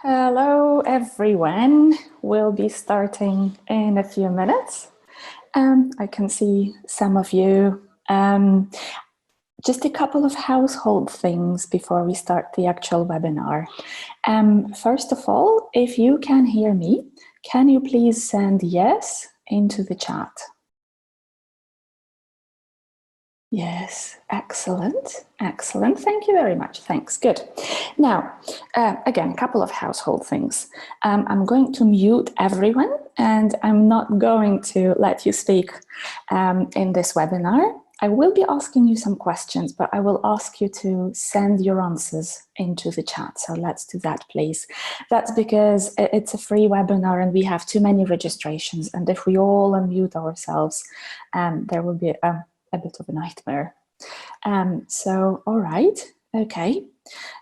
Hello, everyone. We'll be starting in a few minutes. I can see some of you. Just a couple of household things before we start the actual webinar. First of all, if you can hear me, can you please send yes into the chat? Yes, excellent, excellent. Thank you very much. Thanks, good. Now, again, a couple of household things. I'm going to mute everyone and I'm not going to let you speak in this webinar. I will be asking you some questions, but I will ask you to send your answers into the chat. So let's do that, please. That's because it's a free webinar and we have too many registrations. And if we all unmute ourselves, there will be a bit of a nightmare. So, all right, okay.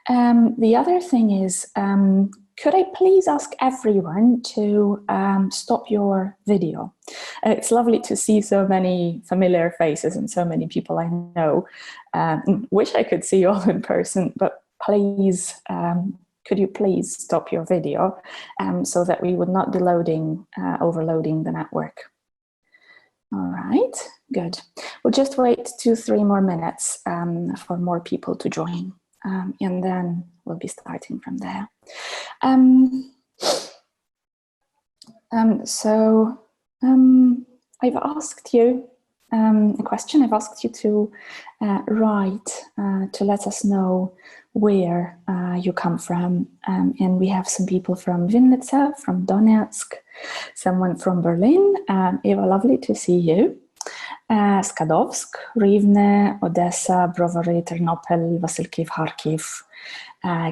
The other thing is, could I please ask everyone to stop your video? It's lovely to see so many familiar faces and so many people I know. Wish I could see you all in person, but please, could you please stop your video so that we would not be overloading the network? All right, good. We'll just wait 2-3 more minutes for more people to join, and then we'll be starting from there. I've asked you a question. I've asked you to write to let us know where you come from, and we have some people from Vinnytsia, from Donetsk, someone from Berlin. Eva, lovely to see you. Skadovsk, Rivne, Odessa, Brovary, Ternopil, Vasilkiv, Kharkiv,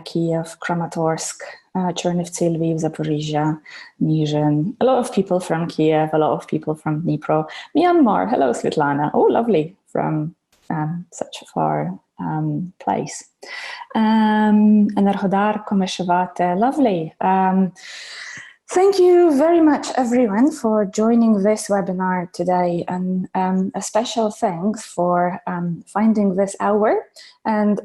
Kiev, Kramatorsk, Chernivtsi, Lviv, Zaporizhia, Nizhyn. A lot of people from Kiev, a lot of people from Dnipro. Myanmar, hello Svetlana. Oh, lovely, from such a far place. Enerhodar, Komeshevate, lovely. Thank you very much, everyone, for joining this webinar today, and a special thanks for finding this hour and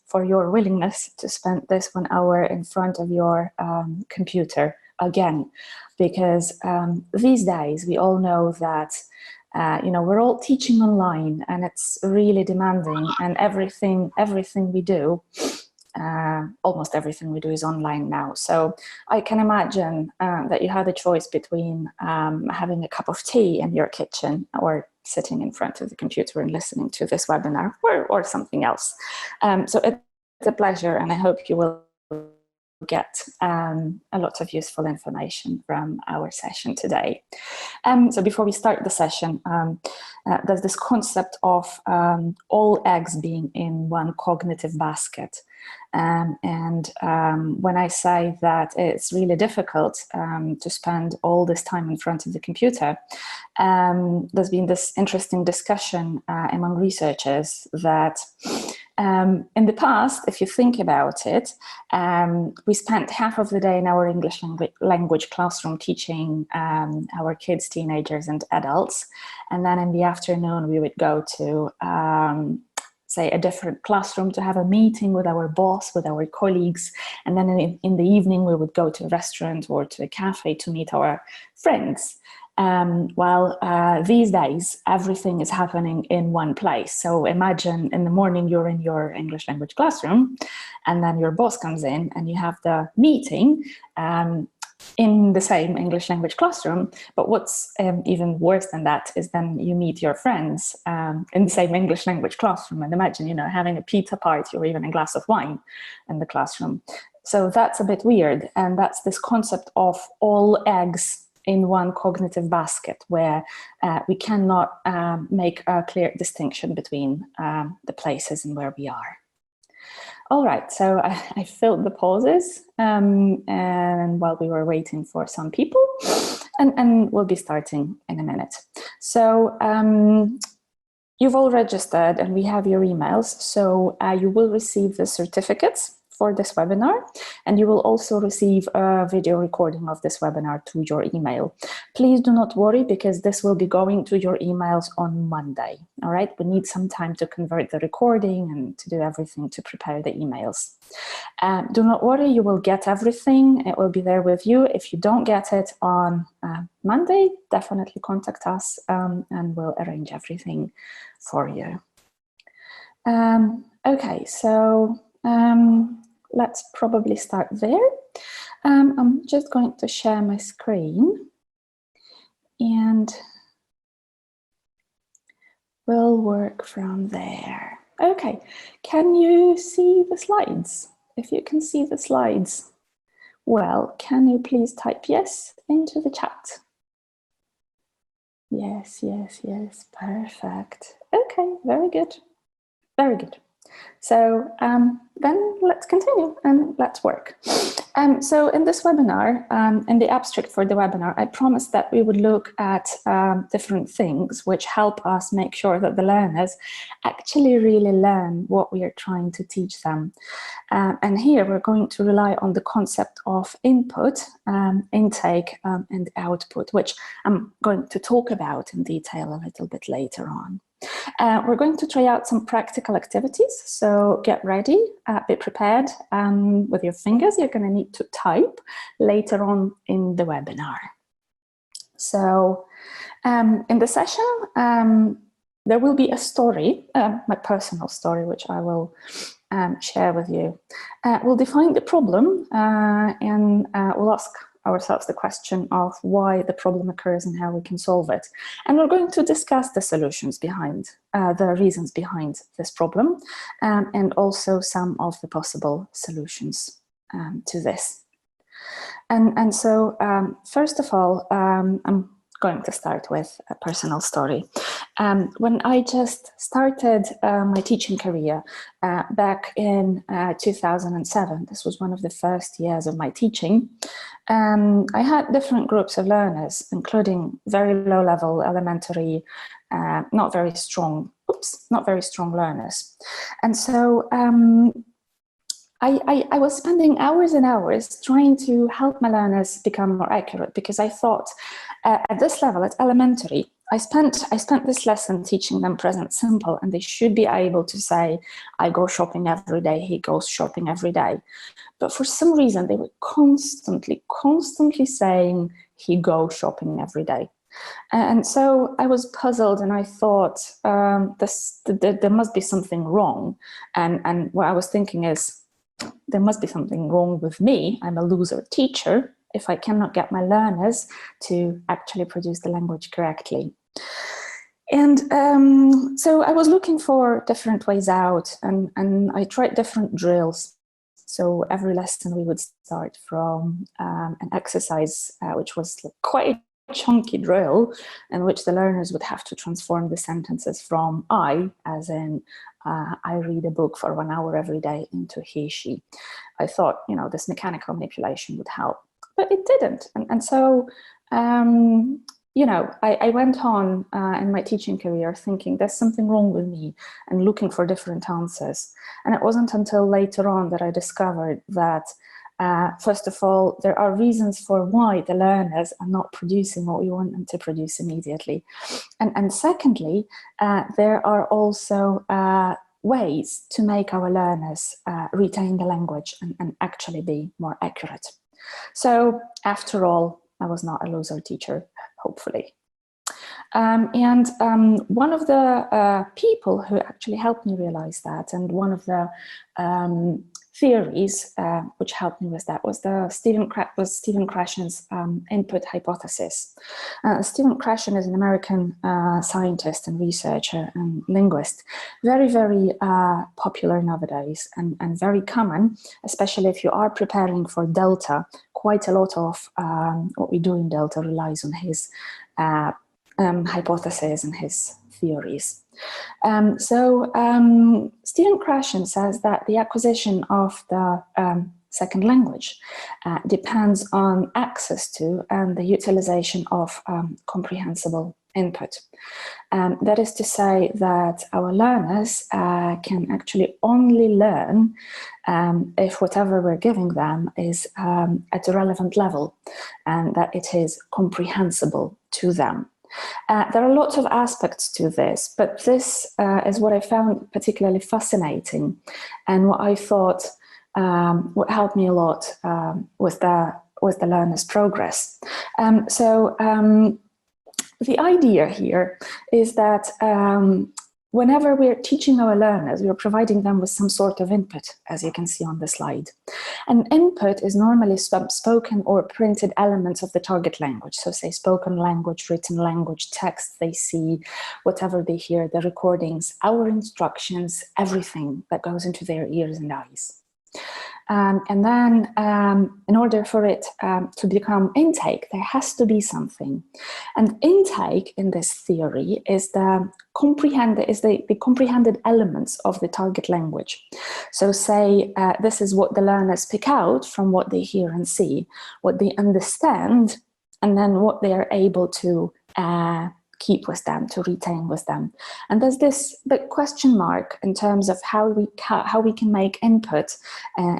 for your willingness to spend this 1 hour in front of your computer again, because these days we all know that we're all teaching online and it's really demanding, and everything we do. Almost everything we do is online now. So I can imagine that you had a choice between having a cup of tea in your kitchen or sitting in front of the computer and listening to this webinar, or something else. So it's a pleasure, and I hope you will get a lot of useful information from our session today. So before we start the session, there's this concept of all eggs being in one cognitive basket. When I say that it's really difficult to spend all this time in front of the computer, there's been this interesting discussion among researchers that in the past, if you think about it, we spent half of the day in our English language classroom teaching our kids, teenagers, and adults. And then in the afternoon, we would go to say a different classroom to have a meeting with our boss, with our colleagues. And then in the evening, we would go to a restaurant or to a cafe to meet our friends. These days, everything is happening in one place. So imagine in the morning, you're in your English language classroom, and then your boss comes in and you have the meeting in the same English language classroom. But what's even worse than that is then you meet your friends in the same English language classroom. And imagine, having a pizza party or even a glass of wine in the classroom. So that's a bit weird. And that's this concept of all eggs in one cognitive basket, where we cannot make a clear distinction between the places and where we are. All right, so I filled the pauses and while we were waiting for some people, and we'll be starting in a minute. So you've all registered and we have your emails, so you will receive the certificates for this webinar, and you will also receive a video recording of this webinar to your email. Please do not worry, because this will be going to your emails on Monday. All right, we need some time to convert the recording and to do everything to prepare the emails. Do not worry, you will get everything. It will be there with you. If you don't get it on Monday, definitely contact us and we'll arrange everything for you. Okay, so let's probably start there. I'm just going to share my screen and we'll work from there. Okay, can you see the slides? If you can see the slides, well, can you please type yes into the chat? Yes, yes, yes, perfect. Okay, very good, very good. So then let's continue and let's work. So in this webinar, in the abstract for the webinar, I promised that we would look at different things which help us make sure that the learners actually really learn what we are trying to teach them. And here we're going to rely on the concept of input, intake, and output, which I'm going to talk about in detail a little bit later on. We're going to try out some practical activities, so get ready, be prepared. With your fingers, you're going to need to type later on in the webinar. So in the session, there will be a story, my personal story, which I will share with you. We'll define the problem and we'll ask ourselves the question of why the problem occurs and how we can solve it. And we're going to discuss the solutions behind, the reasons behind this problem, and also some of the possible solutions to this. And so, first of all, I'm going to start with a personal story. When I just started my teaching career back in 2007, this was one of the first years of my teaching, I had different groups of learners, including very low-level, elementary, not very strong learners. And so I was spending hours and hours trying to help my learners become more accurate, because I thought at this level, at elementary, I spent this lesson teaching them present simple, and they should be able to say, I go shopping every day, he goes shopping every day. But for some reason, they were constantly saying, he goes shopping every day. And so I was puzzled, and I thought, there must be something wrong. And what I was thinking is, there must be something wrong with me. I'm a loser teacher if I cannot get my learners to actually produce the language correctly. And so I was looking for different ways out, and I tried different drills. So every lesson we would start from an exercise which was quite a chunky drill, in which the learners would have to transform the sentences from I, as in I read a book for 1 hour every day, into he, she. I thought, you know, this mechanical manipulation would help, but it didn't. And so, you know, I went on in my teaching career thinking there's something wrong with me and looking for different answers. And it wasn't until later on that I discovered that, first of all, there are reasons for why the learners are not producing what we want them to produce immediately. And secondly, there are also ways to make our learners retain the language and actually be more accurate. So after all, I was not a loser teacher, hopefully. And one of the people who actually helped me realize that, and one of the theories which helped me with that, was Stephen Krashen's input hypothesis. Stephen Krashen is an American scientist and researcher and linguist, very, very popular nowadays, and very common, especially if you are preparing for Delta. Quite a lot of what we do in Delta relies on his hypotheses and his theories. Stephen Krashen says that the acquisition of the second language depends on access to and the utilization of comprehensible input. That is to say that our learners can actually only learn if whatever we're giving them is at a relevant level and that it is comprehensible to them. There are lots of aspects to this, but this is what I found particularly fascinating and what I thought would help me a lot with the learner's progress. The idea here is that whenever we're teaching our learners, we're providing them with some sort of input, as you can see on the slide. And input is normally spoken or printed elements of the target language. So say spoken language, written language, text they see, whatever they hear, the recordings, our instructions, everything that goes into their ears and eyes. And then in order for it to become intake, there has to be something. And intake in this theory is the comprehended elements of the target language. So say this is what the learners pick out from what they hear and see, what they understand, and then what they are able to keep with them, to retain with them. And there's this big question mark in terms of how we can make input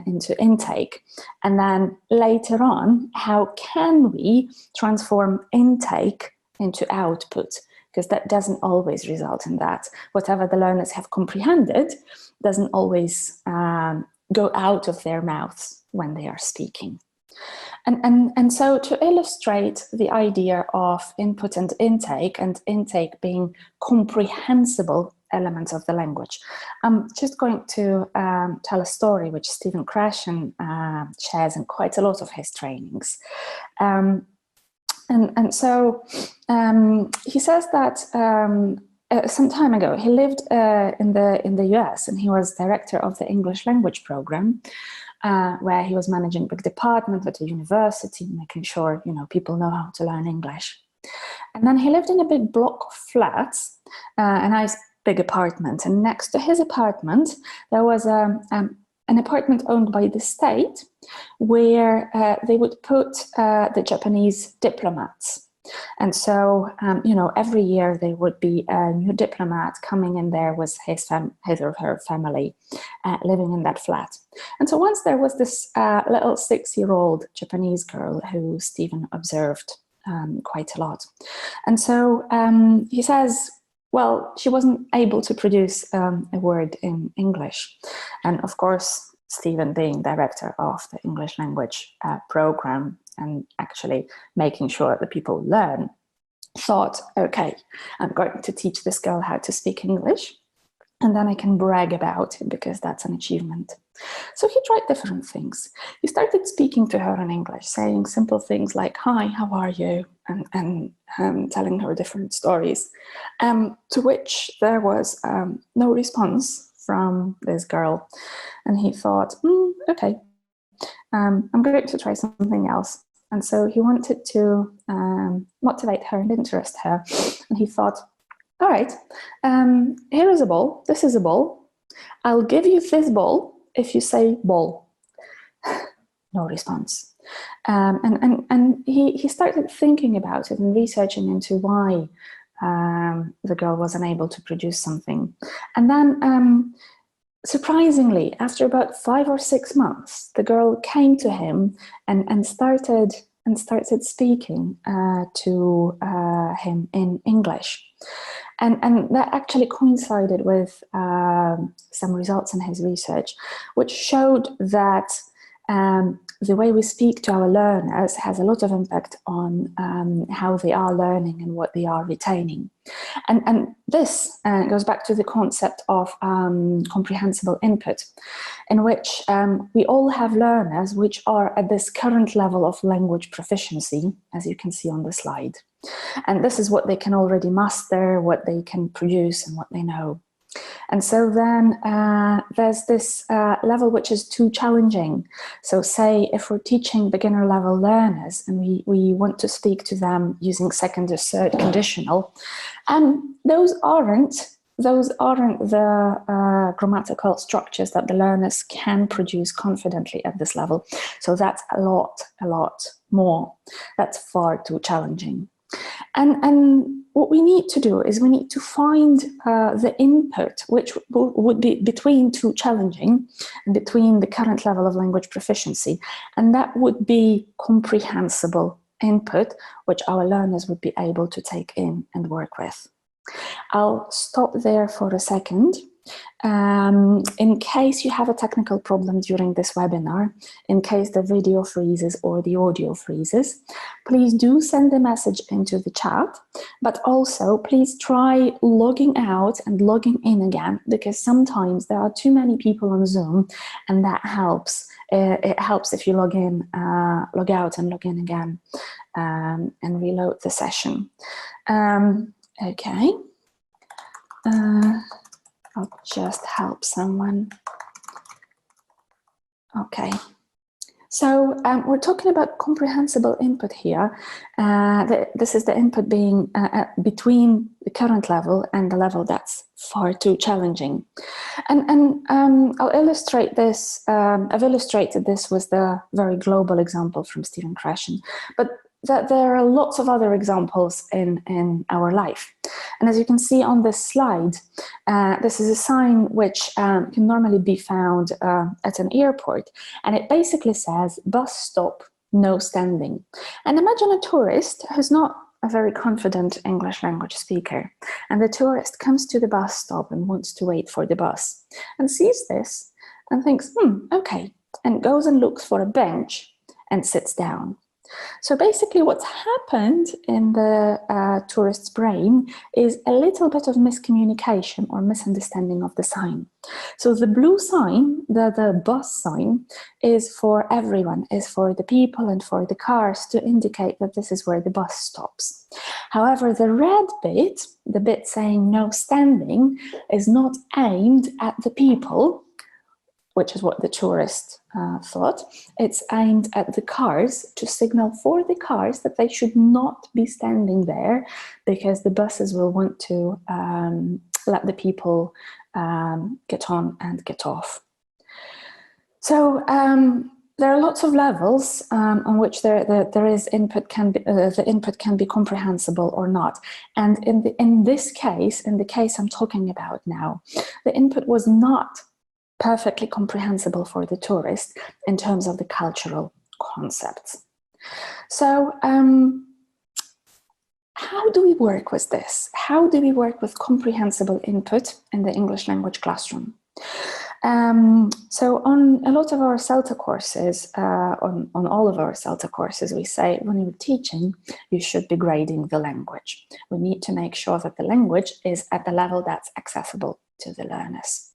into intake. And then later on, how can we transform intake into output? Because that doesn't always result in that. Whatever the learners have comprehended doesn't always go out of their mouths when they are speaking. And so to illustrate the idea of input and intake being comprehensible elements of the language, I'm just going to tell a story which Stephen Krashen shares in quite a lot of his trainings. So he says that some time ago he lived in the US, and he was director of the English language program, where he was managing a big department at a university, making sure people know how to learn English. And then he lived in a big block of flats, a nice big apartment. And next to his apartment, there was an apartment owned by the state, where they would put the Japanese diplomats. And so, every year there would be a new diplomat coming in there with his or her family, living in that flat. And so once there was this little 6-year-old Japanese girl who Stephen observed quite a lot. And so he says, well, she wasn't able to produce a word in English. And of course, Stephen, being director of the English language program and actually making sure that people learn, thought, okay, I'm going to teach this girl how to speak English, and then I can brag about it because that's an achievement. So he tried different things. He started speaking to her in English, saying simple things like, hi, how are you? And telling her different stories, to which there was no response from this girl. And he thought, okay, I'm going to try something else. And so he wanted to motivate her and interest her. And he thought, all right, here is a ball. This is a ball. I'll give you this ball if you say ball. No response. And he started thinking about it and researching into why the girl was unable to produce something. And then surprisingly, after about 5 or 6 months, the girl came to him and started speaking to him in English. And that actually coincided with some results in his research, which showed that the way we speak to our learners has a lot of impact on how they are learning and what they are retaining. And this goes back to the concept of comprehensible input, in which we all have learners which are at this current level of language proficiency, as you can see on the slide. And this is what they can already master, what they can produce, and what they know. And so then there's this level which is too challenging. So say if we're teaching beginner level learners and we want to speak to them using second or third conditional, those aren't the grammatical structures that the learners can produce confidently at this level. So that's a lot more. That's far too challenging. And what we need to do is we need to find the input which would be between too challenging and between the current level of language proficiency, and that would be comprehensible input, which our learners would be able to take in and work with. I'll stop there for a second. In case you have a technical problem during this webinar, in case the video freezes or the audio freezes, please do send a message into the chat, but also please try logging out and logging in again, because sometimes there are too many people on Zoom, and that helps. It helps if you log in, log out and log in again, and reload the session. Okay. I'll just help someone. Okay. So we're talking about comprehensible input here. This is the input being between the current level and the level that's far too challenging. And I'll illustrate this. I've illustrated this with the very global example from Stephen Krashen, but there are lots of other examples in our life. And as you can see on this slide, this is a sign which can normally be found at an airport. And it basically says, bus stop, no standing. And imagine a tourist who's not a very confident English language speaker. And the tourist comes to the bus stop and wants to wait for the bus and sees this and thinks, okay, and goes and looks for a bench and sits down. So basically what's happened in the tourist's brain is a little bit of miscommunication or misunderstanding of the sign. So the blue sign, the bus sign, is for everyone, is for the people and for the cars to indicate that this is where the bus stops. However, the red bit, the bit saying no standing, is not aimed at the people, which is what the tourist thought. It's aimed at the cars to signal for the cars that they should not be standing there, because the buses will want to let the people get on and get off. So there are lots of levels on which there is input the input can be comprehensible or not. And in this case, in the case I'm talking about now, the input was not perfectly comprehensible for the tourist in terms of the cultural concepts. So how do we work with this? How do we work with comprehensible input in the English language classroom? So on a lot of our Celta courses, on all of our Celta courses, we say when you're teaching, you should be grading the language. We need to make sure that the language is at the level that's accessible to the learners.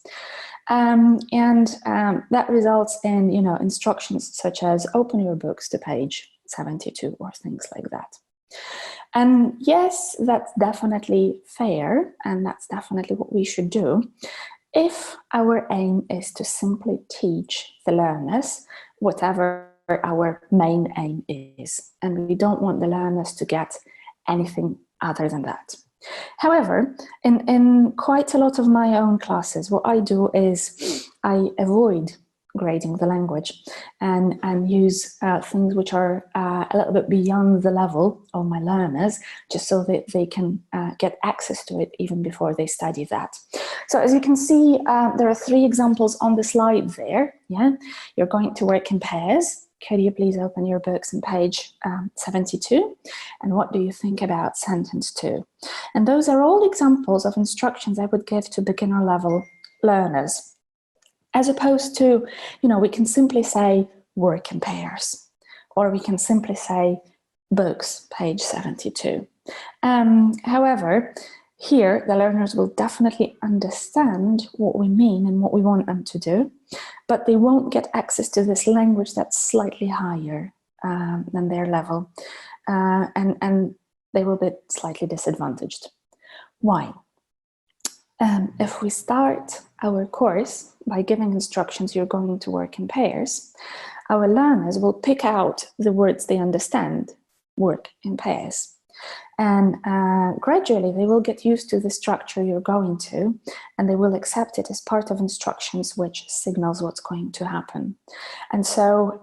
That results in, instructions such as open your books to page 72 or things like that. And yes, that's definitely fair, and that's definitely what we should do if our aim is to simply teach the learners whatever our main aim is, and we don't want the learners to get anything other than that. However, in quite a lot of my own classes, what I do is I avoid grading the language and use things which are a little bit beyond the level of my learners, just so that they can get access to it even before they study that. So as you can see, there are 3 examples on the slide there. Yeah, you're going to work in pairs. Could you please open your books on page 72? And what do you think about sentence 2? And those are all examples of instructions I would give to beginner level learners. As opposed to, we can simply say work in pairs, or we can simply say books, page 72. However, here the learners will definitely understand what we mean and what we want them to do, but they won't get access to this language that's slightly higher than their level, and they will be slightly disadvantaged. Why? If we start our course by giving instructions, you're going to work in pairs, our learners will pick out the words they understand, work in pairs. And gradually they will get used to the structure you're going to, and they will accept it as part of instructions which signals what's going to happen. And so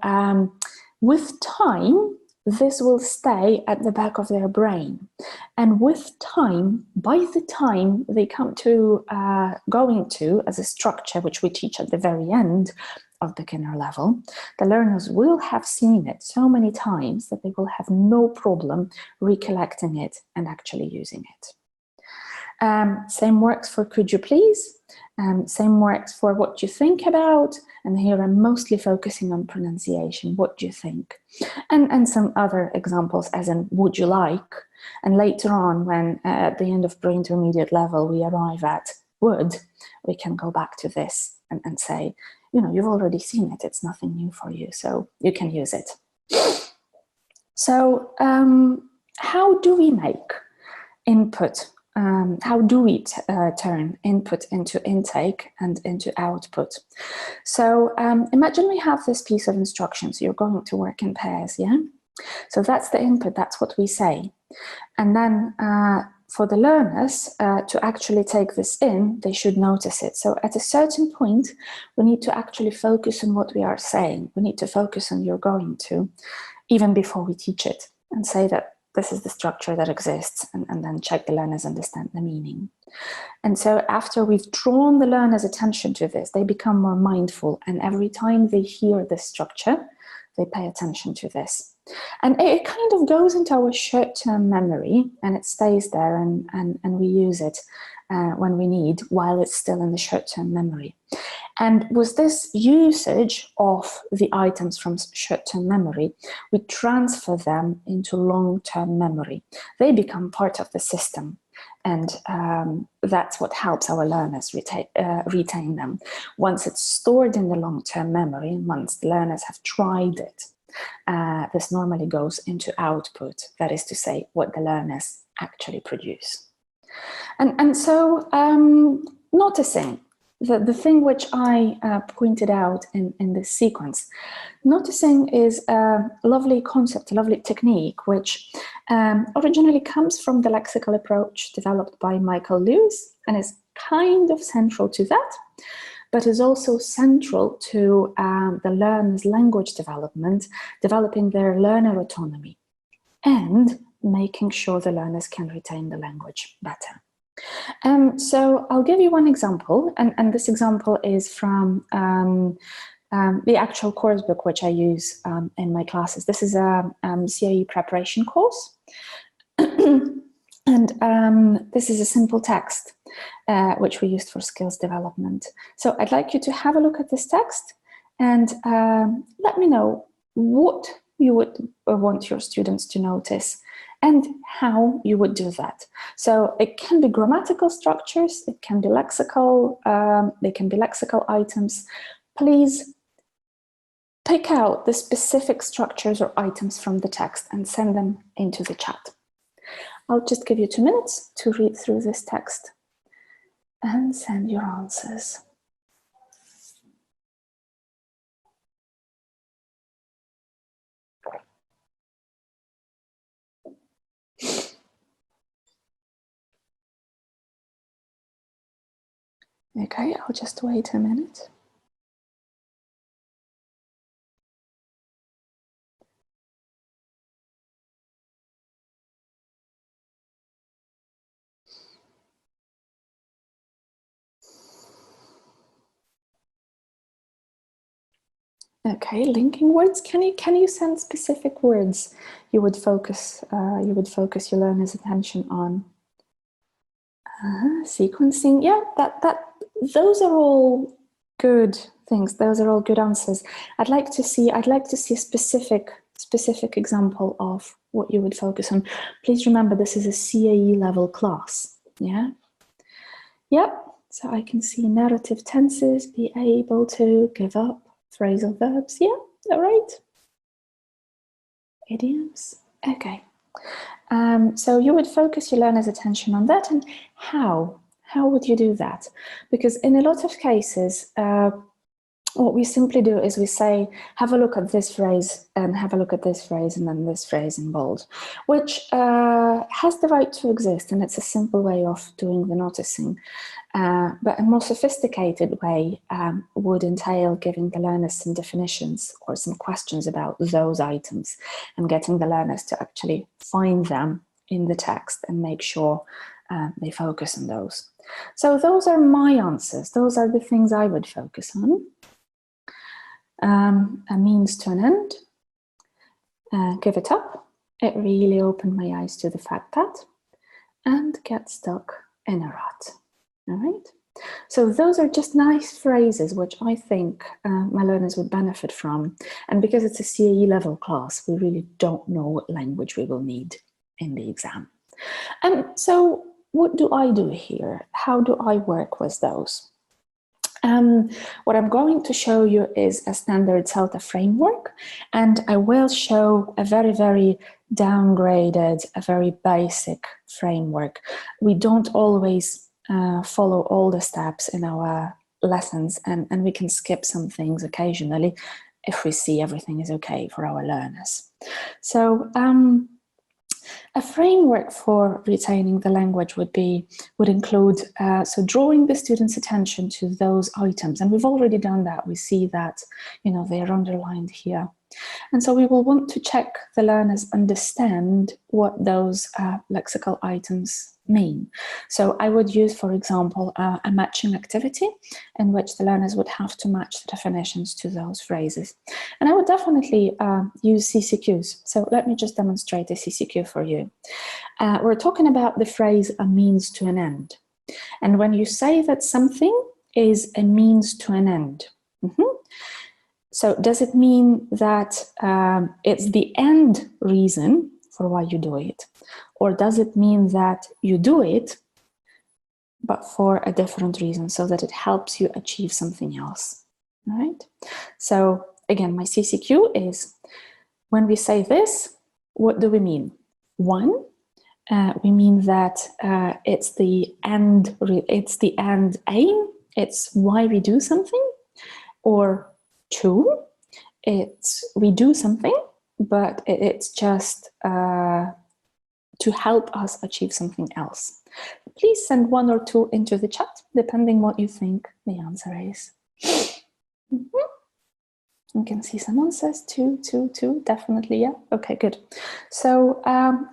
with time, this will stay at the back of their brain. And with time, by the time they come to going to as a structure, which we teach at the very end of beginner level, the learners will have seen it so many times that they will have no problem recollecting it and actually using it. Same works for could you please, same works for what you think about, and here I'm mostly focusing on pronunciation, what do you think, and some other examples as in would you like, and later on when at the end of pre-intermediate level we arrive at would, we can go back to this and say, you know, you've already seen it, it's nothing new for you, so you can use it. So how do we make input, how do we turn input into intake and into output? So imagine we have this piece of instructions, you're going to work in pairs, yeah? So that's the input, that's what we say. And then for the learners to actually take this in, they should notice it. So at a certain point, we need to actually focus on what we are saying. We need to focus on you're going to, even before we teach it, and say that this is the structure that exists, and then check the learners understand the meaning. And so after we've drawn the learner's attention to this, they become more mindful, and every time they hear this structure, they pay attention to this. And it kind of goes into our short-term memory, and it stays there, and we use it when we need, while it's still in the short-term memory. And with this usage of the items from short-term memory, we transfer them into long-term memory. They become part of the system, and that's what helps our learners retain them. Once it's stored in the long-term memory, and once the learners have tried it, this normally goes into output, that is to say, what the learners actually produce. And so noticing, the thing which I pointed out in this sequence, noticing is a lovely concept, a lovely technique, which originally comes from the lexical approach developed by Michael Lewis and is kind of central to that, but is also central to the learner's language development, developing their learner autonomy and making sure the learners can retain the language better. So I'll give you one example, and this example is from the actual course book which I use in my classes. This is a CAE preparation course, and this is a simple text which we used for skills development. So I'd like you to have a look at this text and let me know what you would want your students to notice and how you would do that. So it can be grammatical structures, it can be lexical, they can be lexical items. Please pick out the specific structures or items from the text and send them into the chat. I'll just give you 2 minutes to read through this text and send your answers. Okay, I'll just wait a minute. Okay, linking words. Can you send specific words you would focus your learner's attention on? Sequencing, yeah, those are all good things. Those are all good answers. I'd like to see a specific example of what you would focus on. Please remember, this is a CAE level class. Yeah. Yep. So I can see narrative tenses, be able to, give up, phrasal verbs. Yeah. All right. Idioms. Okay. So you would focus your learner's attention on that, and how would you do that? Because in a lot of cases, what we simply do is we say, have a look at this phrase, and have a look at this phrase, and then this phrase in bold, which has the right to exist, and it's a simple way of doing the noticing. But a more sophisticated way would entail giving the learners some definitions or some questions about those items and getting the learners to actually find them in the text and make sure they focus on those. So those are my answers. Those are the things I would focus on. A means to an end. Give it up. It really opened my eyes to the fact that. And get stuck in a rut. All right. So those are just nice phrases which I think my learners would benefit from. And because it's a CAE level class, we really don't know what language we will need in the exam. And so what do I do here? How do I work with those? What I'm going to show you is a standard Celta framework, and I will show a very, very downgraded, a very basic framework. We don't always follow all the steps in our lessons, and we can skip some things occasionally if we see everything is okay for our learners. So a framework for retaining the language would include so drawing the student's attention to those items, and we've already done that. We see that, you know, they are underlined here. And so we will want to check the learners understand what those lexical items mean. So I would use, for example, a matching activity in which the learners would have to match the definitions to those phrases. And I would definitely use CCQs. So let me just demonstrate a CCQ for you. We're talking about the phrase a means to an end. And when you say that something is a means to an end, so does it mean that it's the end reason for why you do it? Or does it mean that you do it, but for a different reason, so that it helps you achieve something else? All right. So again, my CCQ is, when we say this, what do we mean? One, we mean that it's the end aim, it's why we do something. Or two, it's we do something, but it's just to help us achieve something else. Please send one or two into the chat, depending what you think the answer is. You can see some answers, two, definitely, yeah. Okay, good. So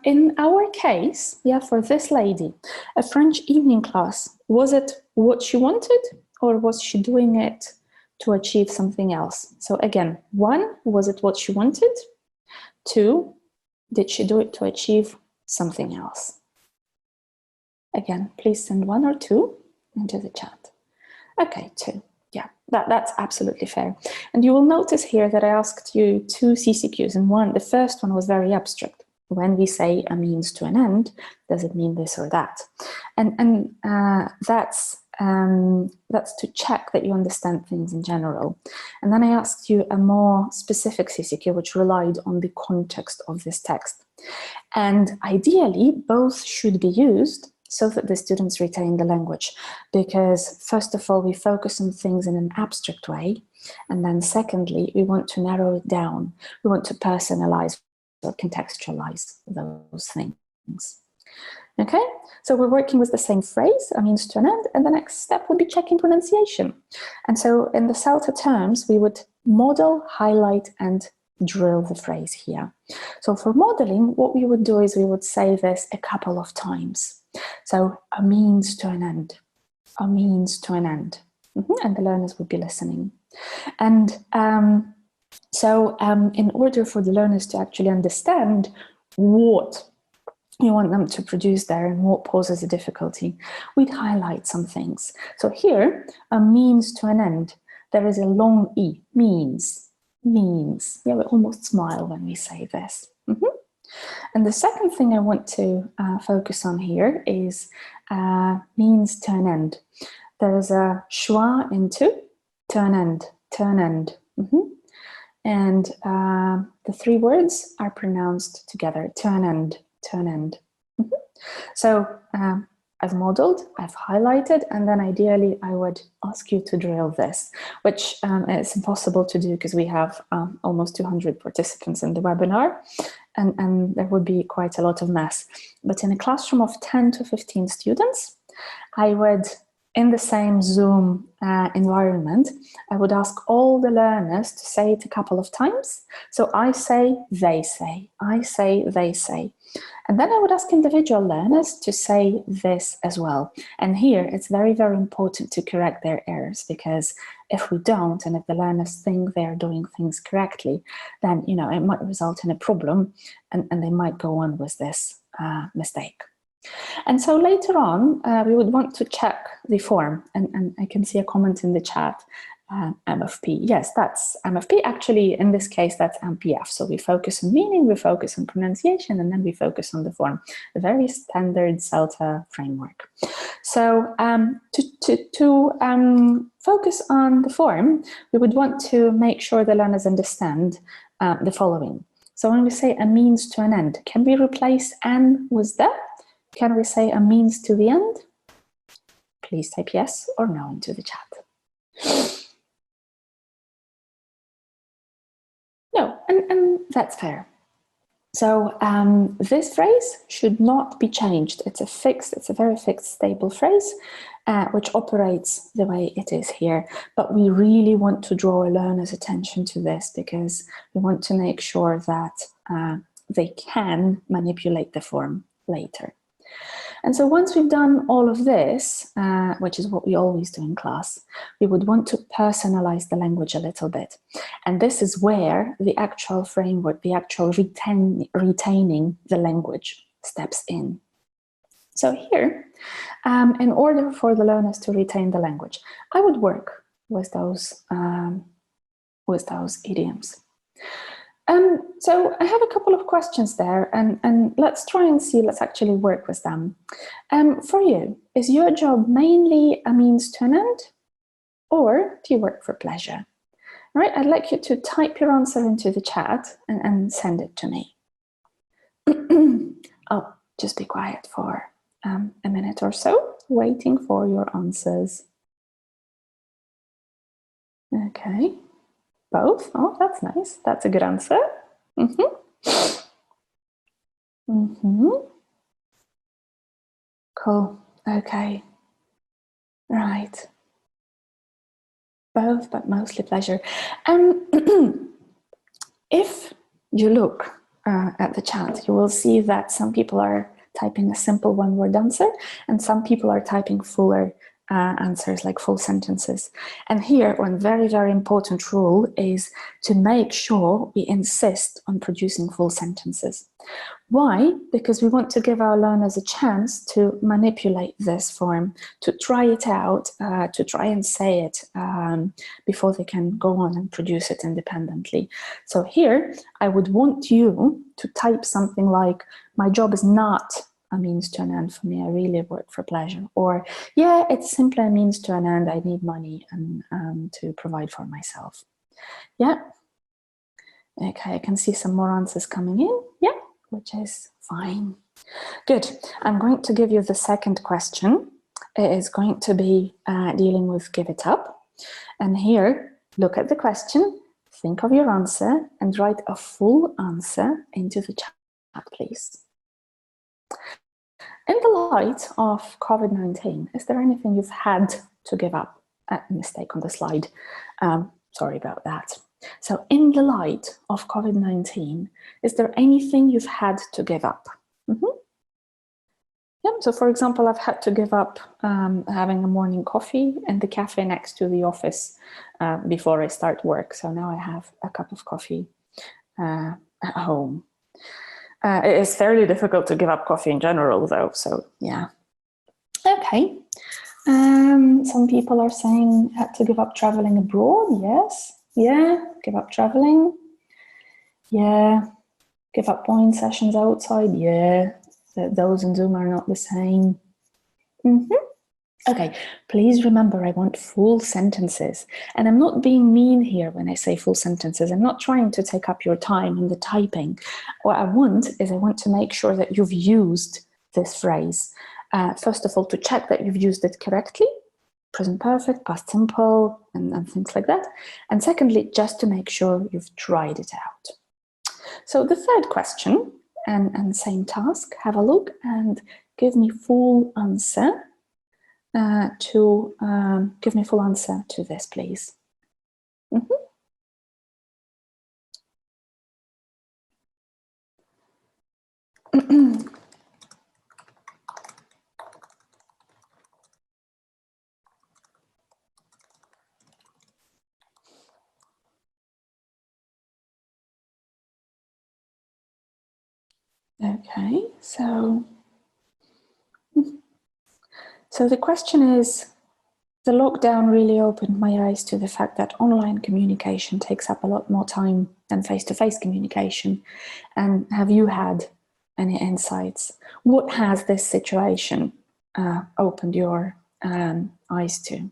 in our case, yeah, for this lady, a French evening class, was it what she wanted, or was she doing it to achieve something else? So again, one, was it what she wanted? Two, did she do it to achieve something else? Again, please send one or two into the chat. Okay, two. Yeah, that's absolutely fair. And you will notice here that I asked you two CCQs, and the first one was very abstract. When we say a means to an end, does it mean this or that? And that's to check that you understand things in general. And then I asked you a more specific CCQ, which relied on the context of this text. And ideally, both should be used so that the students retain the language. Because first of all, we focus on things in an abstract way. And then secondly, we want to narrow it down. We want to personalize or contextualize those things. Okay, so we're working with the same phrase, a means to an end, and the next step would be checking pronunciation. And so in the Celta terms, we would model, highlight, and drill the phrase here. So for modeling, what we would do is we would say this a couple of times. So a means to an end, a means to an end. And the learners would be listening. And in order for the learners to actually understand what you want them to produce there and what poses a difficulty, we'd highlight some things. So here, a means to an end, there is a long E, means. Yeah, we almost smile when we say this. And the second thing I want to focus on here is means to an end. There is a schwa into to an end. And the three words are pronounced together, to an end. So I've modeled, I've highlighted, and then ideally I would ask you to drill this, which is impossible to do because we have almost 200 participants in the webinar, and there would be quite a lot of mess. But in a classroom of 10 to 15 students, I would in the same Zoom environment, I would ask all the learners to say it a couple of times. So I say, they say, I say, they say. And then I would ask individual learners to say this as well. And here it's very, very important to correct their errors, because if we don't, and if the learners think they're doing things correctly, then, you know, it might result in a problem, and they might go on with this mistake. And so later on, we would want to check the form, and I can see a comment in the chat, MFP. Yes, that's MFP. Actually, in this case, that's MPF. So we focus on meaning, we focus on pronunciation, and then we focus on the form, a very standard Celta framework. So to focus on the form, we would want to make sure the learners understand the following. So when we say a means to an end, can we replace an with the? Can we say a means to the end? Please type yes or no into the chat. No, and that's fair. So this phrase should not be changed. It's a very fixed, stable phrase, which operates the way it is here. But we really want to draw a learner's attention to this, because we want to make sure that they can manipulate the form later. And so once we've done all of this, which is what we always do in class, we would want to personalize the language a little bit. And this is where the actual framework, the actual retaining the language steps in. So here, in order for the learners to retain the language, I would work with those idioms. So I have a couple of questions there, and let's try and see, let's actually work with them. For you, is your job mainly a means to an end, or do you work for pleasure? All right, I'd like you to type your answer into the chat and send it to me. Oh, just be quiet for a minute or so, waiting for your answers. Okay. Both? Oh, that's nice. That's a good answer. Cool. Okay. Right. Both, but mostly pleasure. If you look at the chat, you will see that some people are typing a simple one-word answer, and some people are typing fuller answers, like full sentences. And here, one very, very important rule is to make sure we insist on producing full sentences. Why? Because we want to give our learners a chance to manipulate this form, to try it out, to try and say it before they can go on and produce it independently. So here, I would want you to type something like, my job is not a means to an end for me, I really work for pleasure. Or, yeah, it's simply a means to an end, I need money and to provide for myself. Yeah. Okay, I can see some more answers coming in. Yeah, which is fine. Good. I'm going to give you the second question. It is going to be dealing with give it up. And here, look at the question, think of your answer, and write a full answer into the chat, please. In the light of COVID-19, is there anything you've had to give up? Mistake on the slide. Sorry about that. So in the light of COVID-19, is there anything you've had to give up? Yeah, so for example, I've had to give up having a morning coffee in the cafe next to the office before I start work. So now I have a cup of coffee at home. It is fairly difficult to give up coffee in general, though, so yeah. Okay. Some people are saying had to give up traveling abroad. Yes. Yeah. Give up traveling. Yeah. Give up point sessions outside. Yeah. Those in Zoom are not the same. Okay, please remember, I want full sentences. And I'm not being mean here when I say full sentences. I'm not trying to take up your time in the typing. What I want is I want to make sure that you've used this phrase. First of all, to check that you've used it correctly, present perfect, past simple, and things like that. And secondly, just to make sure you've tried it out. So the third question, and same task, have a look and give me full answer to give me full answer to this, please. Okay, so the question is, the lockdown really opened my eyes to the fact that online communication takes up a lot more time than face-to-face communication. And have you had any insights? What has this situation opened your eyes to?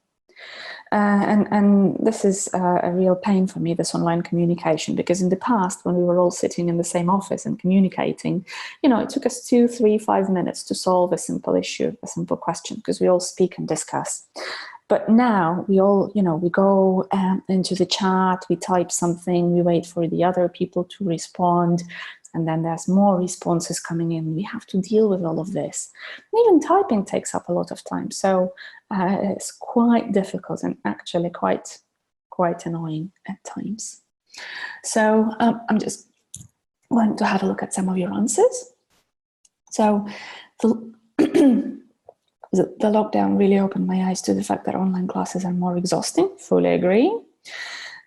And this is a real pain for me, this online communication, because in the past, when we were all sitting in the same office and communicating, you know, it took us 2, 3, 5 minutes to solve a simple issue, a simple question, because we all speak and discuss. But now we all, you know, we go into the chat, we type something, we wait for the other people to respond, and then there's more responses coming in. We have to deal with all of this. Even typing takes up a lot of time. So it's quite difficult and actually quite annoying at times. So I'm just going to have a look at some of your answers. So the lockdown really opened my eyes to the fact that online classes are more exhausting. Fully agree.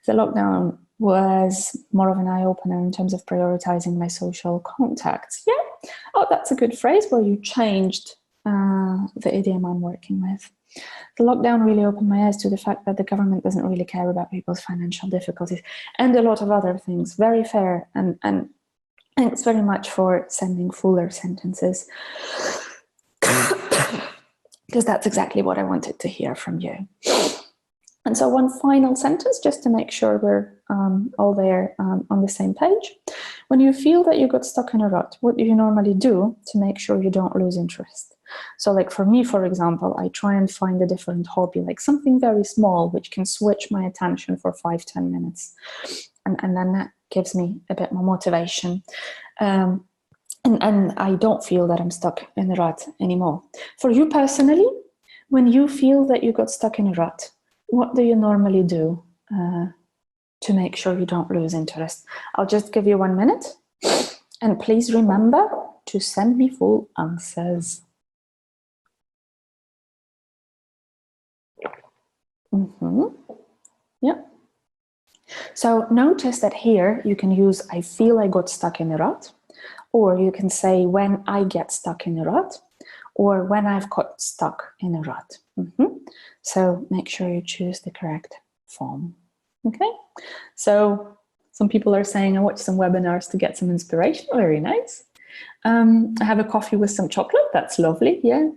The lockdown was more of an eye-opener in terms of prioritizing my social contacts. Yeah, oh, that's a good phrase where you changed the idiom I'm working with. The lockdown really opened my eyes to the fact that the government doesn't really care about people's financial difficulties and a lot of other things. Very fair, and thanks very much for sending fuller sentences, because that's exactly what I wanted to hear from you. And so one final sentence, just to make sure we're all there on the same page. When you feel that you got stuck in a rut, what do you normally do to make sure you don't lose interest? So like for me, for example, I try and find a different hobby, like something very small, which can switch my attention for 5-10 minutes. And then that gives me a bit more motivation. And I don't feel that I'm stuck in a rut anymore. For you personally, when you feel that you got stuck in a rut, what do you normally do to make sure you don't lose interest? I'll just give you 1 minute. And please remember to send me full answers. Yeah. So notice that here you can use I feel I got stuck in a rut, or you can say when I get stuck in a rut, or when I've got stuck in a rut. So make sure you choose the correct form. Okay, so some people are saying I watched some webinars to get some inspiration. Very nice. I have a coffee with some chocolate. That's lovely. Yeah.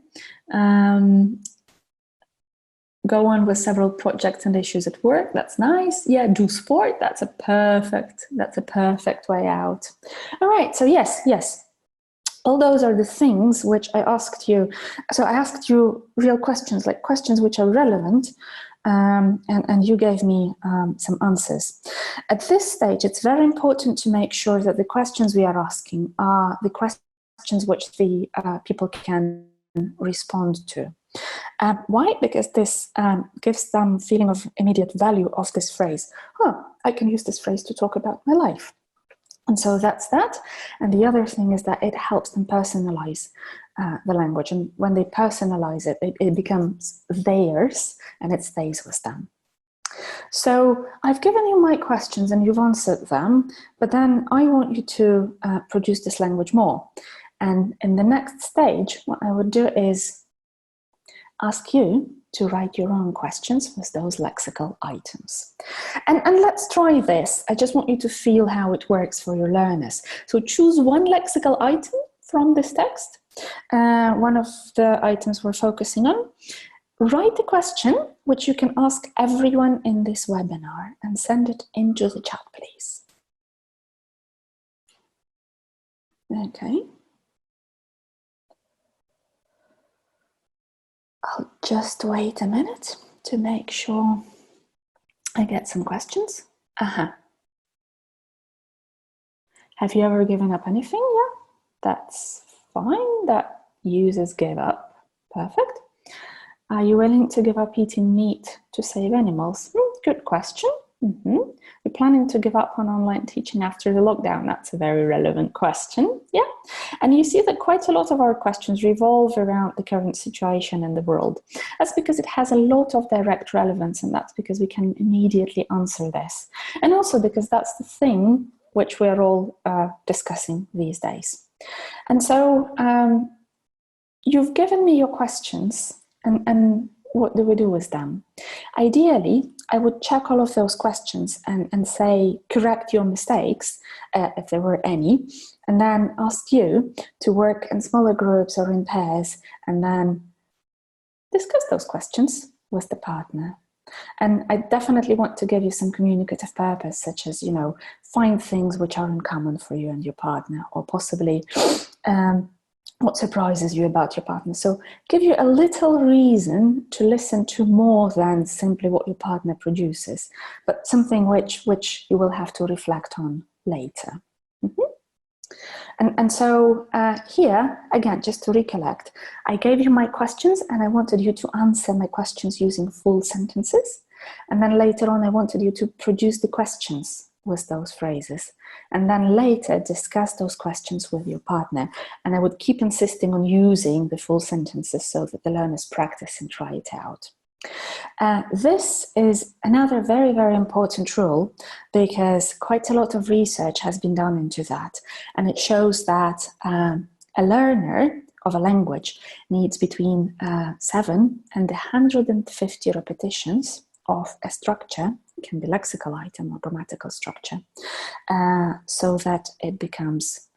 Go on with several projects and issues at work. That's nice. Yeah, do sport. That's a perfect way out. All right. So yes. All those are the things which I asked you. So I asked you real questions, like questions which are relevant, and you gave me some answers. At this stage, it's very important to make sure that the questions we are asking are the questions which the people can respond to. Why? Because this gives them feeling of immediate value of this phrase. Oh, I can use this phrase to talk about my life. And so that's that. And the other thing is that it helps them personalize the language. And when they personalize it, it becomes theirs and it stays with them. So I've given you my questions and you've answered them, but then I want you to produce this language more. And in the next stage, what I would do is ask you to write your own questions with those lexical items. And let's try this. I just want you to feel how it works for your learners. So choose one lexical item from this text, one of the items we're focusing on. Write a question which you can ask everyone in this webinar and send it into the chat, please. Okay. I'll just wait a minute to make sure I get some questions. Have you ever given up anything? Yeah, that's fine. That users gave up. Perfect. Are you willing to give up eating meat to save animals? Good question. You're planning to give up on online teaching after the lockdown? That's a very relevant question. Yeah. And you see that quite a lot of our questions revolve around the current situation in the world. That's because it has a lot of direct relevance, and that's because we can immediately answer this. And also because that's the thing which we're all discussing these days. And so you've given me your questions, and what do we do with them? Ideally, I would check all of those questions and say, correct your mistakes, if there were any, and then ask you to work in smaller groups or in pairs, and then discuss those questions with the partner. And I definitely want to give you some communicative purpose, such as, find things which are in common for you and your partner, or possibly what surprises you about your partner. So give you a little reason to listen to more than simply what your partner produces, but something which you will have to reflect on later. And so here, again, just to recollect, I gave you my questions and I wanted you to answer my questions using full sentences. And then later on, I wanted you to produce the questions with those phrases. And then later discuss those questions with your partner. And I would keep insisting on using the full sentences so that the learners practice and try it out. This is another very, very important rule, because quite a lot of research has been done into that. And it shows that a learner of a language needs between 7 and 150 repetitions of a structure. It can be lexical item or grammatical structure, so that it becomes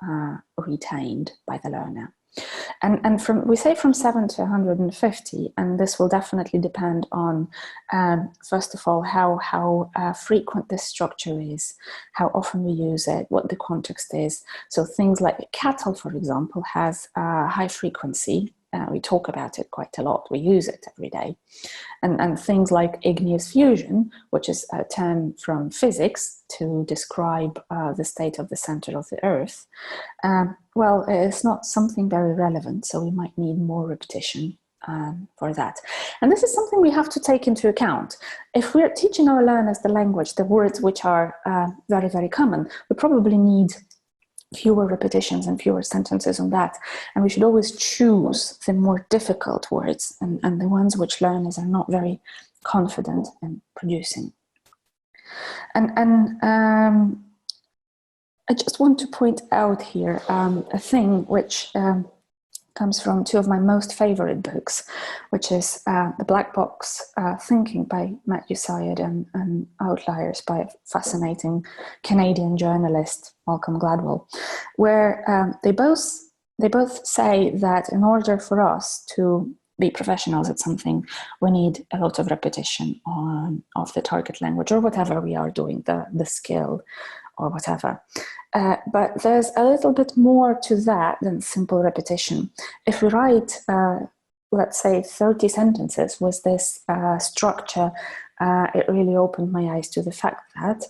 retained by the learner. And we say from 7 to 150, and this will definitely depend on, first of all, how frequent this structure is, how often we use it, what the context is. So things like cattle, for example, has high frequency. We talk about it quite a lot. We use it every day. And things like igneous fusion, which is a term from physics to describe the state of the center of the Earth, well, it's not something very relevant, so we might need more repetition for that. And this is something we have to take into account. If we're teaching our learners the language, the words which are very, very common, we probably need fewer repetitions and fewer sentences on that. And we should always choose the more difficult words and the ones which learners are not very confident in producing. And I just want to point out here a thing which comes from two of my most favorite books, which is The Black Box Thinking by Matthew Syed and Outliers by a fascinating Canadian journalist, Malcolm Gladwell, where they both say that in order for us to be professionals at something, we need a lot of repetition of the target language or whatever we are doing, the skill or whatever. But there's a little bit more to that than simple repetition. If we write, let's say, 30 sentences with this structure, it really opened my eyes to the fact that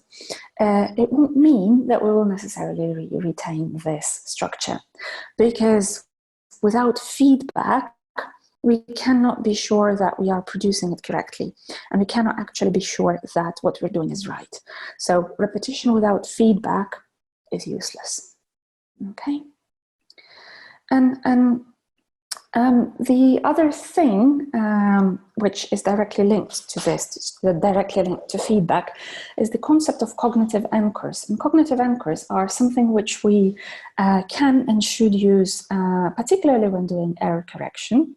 it won't mean that we will necessarily retain this structure, because without feedback, we cannot be sure that we are producing it correctly, and we cannot actually be sure that what we're doing is right. So repetition without feedback is useless. Okay. And the other thing which is directly linked to this, directly linked to feedback, is the concept of cognitive anchors. And cognitive anchors are something which we can and should use, particularly when doing error correction,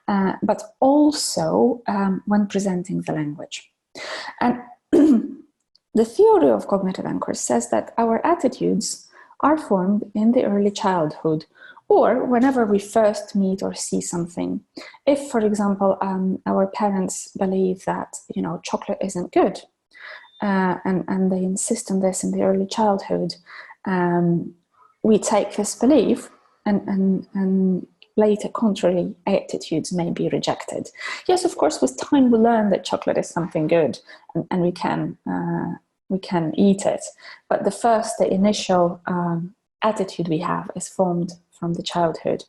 but also when presenting the language. And the theory of cognitive anchors says that our attitudes are formed in the early childhood, or whenever we first meet or see something. If, for example, our parents believe that, chocolate isn't good, and they insist on this in the early childhood, we take this belief and later contrary attitudes may be rejected. Yes, of course, with time we learn that chocolate is something good and we can eat it. But the initial attitude we have is formed from the childhood.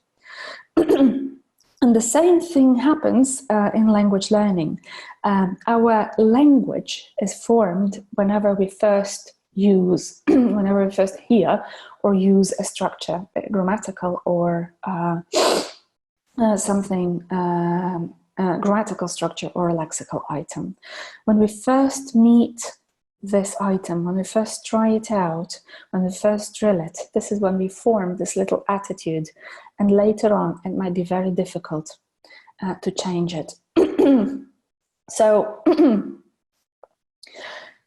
And the same thing happens in language learning. Our language is formed whenever we first use, whenever we first hear or use a structure, grammatical or something, grammatical structure or a lexical item. When we first meet this item, when we first try it out, when we first drill it, this is when we form this little attitude, and later on it might be very difficult to change it. So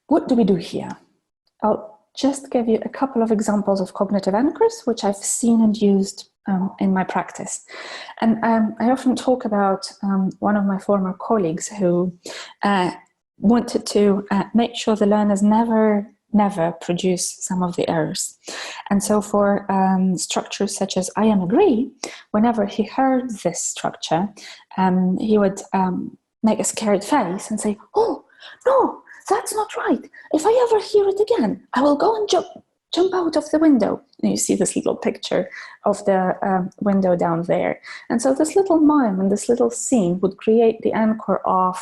what do we do here? I'll just give you a couple of examples of cognitive anchors which I've seen and used in my practice. And I often talk about one of my former colleagues who wanted to make sure the learners never produce some of the errors. And so for structures such as I am agree, whenever he heard this structure, he would make a scared face and say, oh, no, that's not right. If I ever hear it again, I will go and jump out of the window. And you see this little picture of the window down there. And so this little mime and this little scene would create the anchor of